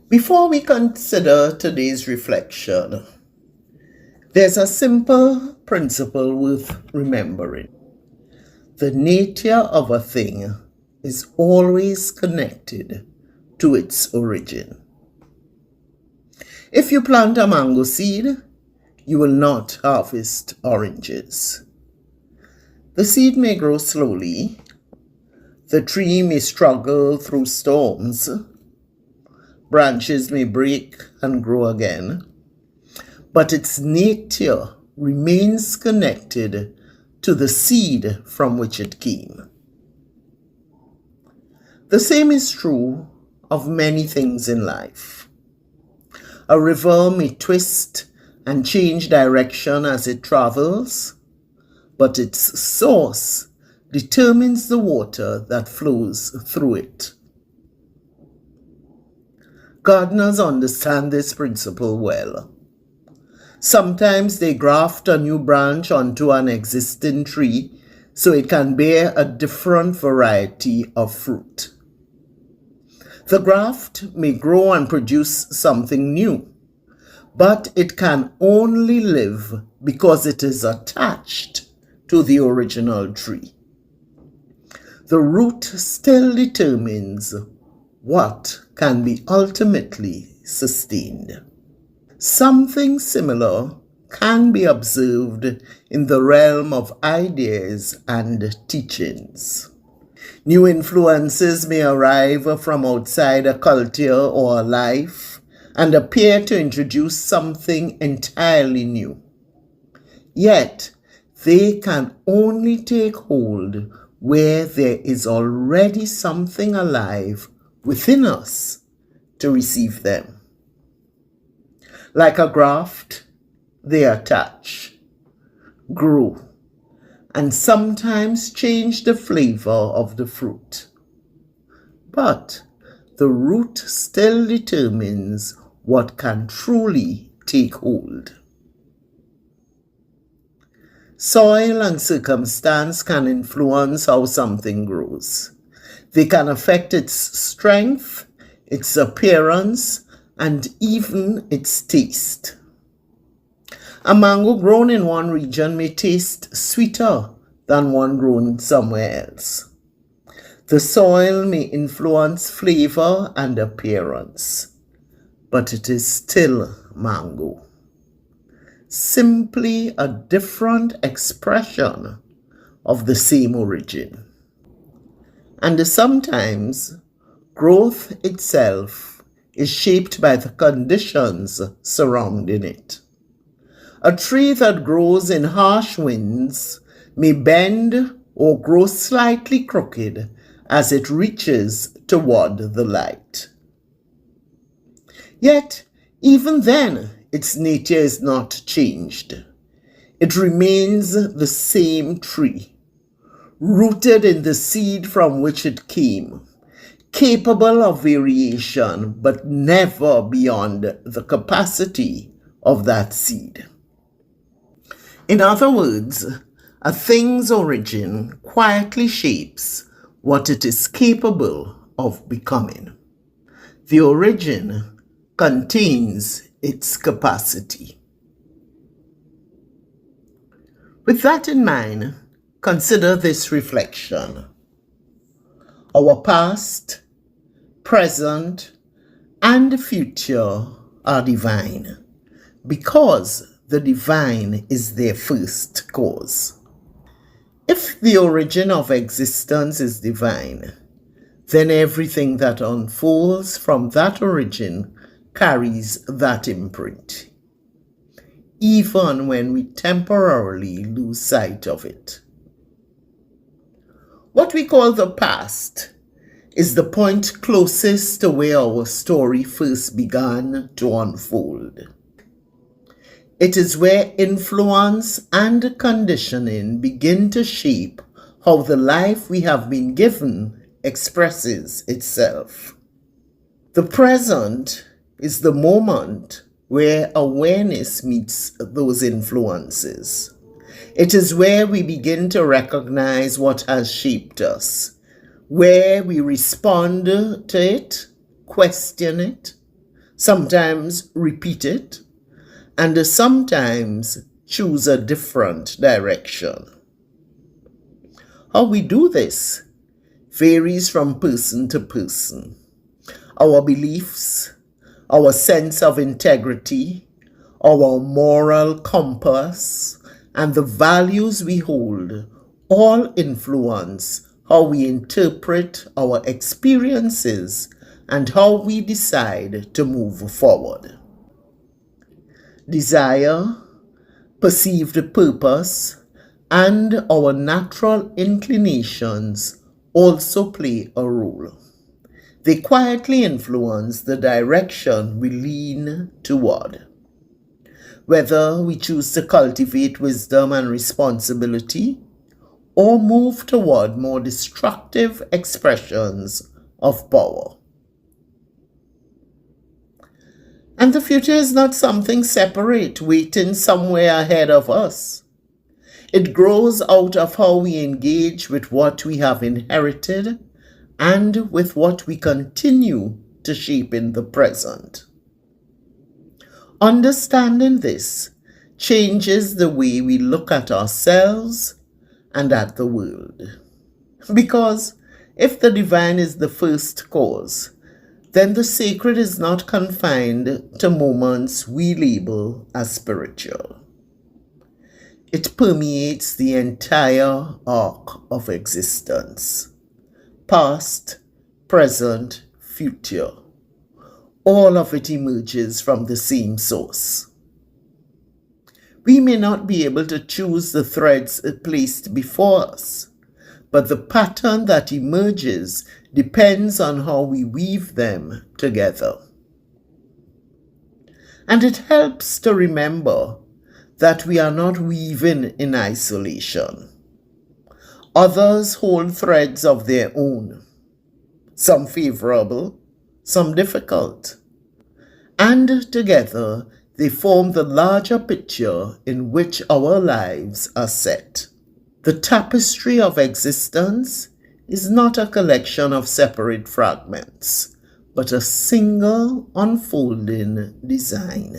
Before we consider today's reflection, there's a simple principle worth remembering. The nature of a thing is always connected to its origin. If you plant a mango seed, you will not harvest oranges. The seed may grow slowly. The tree may struggle through storms. Branches may break and grow again, but its nature remains connected to the seed from which it came. The same is true of many things in life. A river may twist and change direction as it travels, but its source determines the water that flows through it. Gardeners understand this principle well. Sometimes they graft a new branch onto an existing tree so it can bear a different variety of fruit. The graft may grow and produce something new, but it can only live because it is attached to the original tree. The root still determines what can be ultimately sustained. Something similar can be observed in the realm of ideas and teachings. New influences may arrive from outside a culture or a life and appear to introduce something entirely new. Yet, they can only take hold where there is already something alive within us to receive them. Like a graft, they attach, grow, and sometimes change the flavor of the fruit. But the root still determines what can truly take hold. Soil and circumstance can influence how something grows. They can affect its strength, its appearance, and even its taste. A mango grown in one region may taste sweeter than one grown somewhere else. The soil may influence flavor and appearance, but it is still mango. Simply a different expression of the same origin. And sometimes growth itself is shaped by the conditions surrounding it. A tree that grows in harsh winds may bend or grow slightly crooked as it reaches toward the light. Yet, even then, its nature is not changed. It remains the same tree, rooted in the seed from which it came, capable of variation, but never beyond the capacity of that seed. In other words, a thing's origin quietly shapes what it is capable of becoming. The origin contains its capacity. With that in mind, consider this reflection. Our past, present, and future are divine because the divine is their first cause. If the origin of existence is divine, then everything that unfolds from that origin carries that imprint, even when we temporarily lose sight of it. What we call the past is the point closest to where our story first began to unfold. It is where influence and conditioning begin to shape how the life we have been given expresses itself. The present is the moment where awareness meets those influences. It is where we begin to recognize what has shaped us, where we respond to it, question it, sometimes repeat it, and sometimes choose a different direction. How we do this varies from person to person. Our beliefs, our sense of integrity, our moral compass, and the values we hold all influence how we interpret our experiences and how we decide to move forward. Desire, perceived purpose, and our natural inclinations also play a role. They quietly influence the direction we lean toward. Whether we choose to cultivate wisdom and responsibility or move toward more destructive expressions of power. And the future is not something separate waiting somewhere ahead of us. It grows out of how we engage with what we have inherited and with what we continue to shape in the present. Understanding this changes the way we look at ourselves and at the world. Because if the divine is the first cause, then the sacred is not confined to moments we label as spiritual. It permeates the entire arc of existence. Past, present, future. All of it emerges from the same source. We may not be able to choose the threads placed before us, but the pattern that emerges depends on how we weave them together. And it helps to remember that we are not weaving in isolation. Others hold threads of their own, some favorable, some difficult. And together they form the larger picture in which our lives are set. The tapestry of existence is not a collection of separate fragments, but a single unfolding design.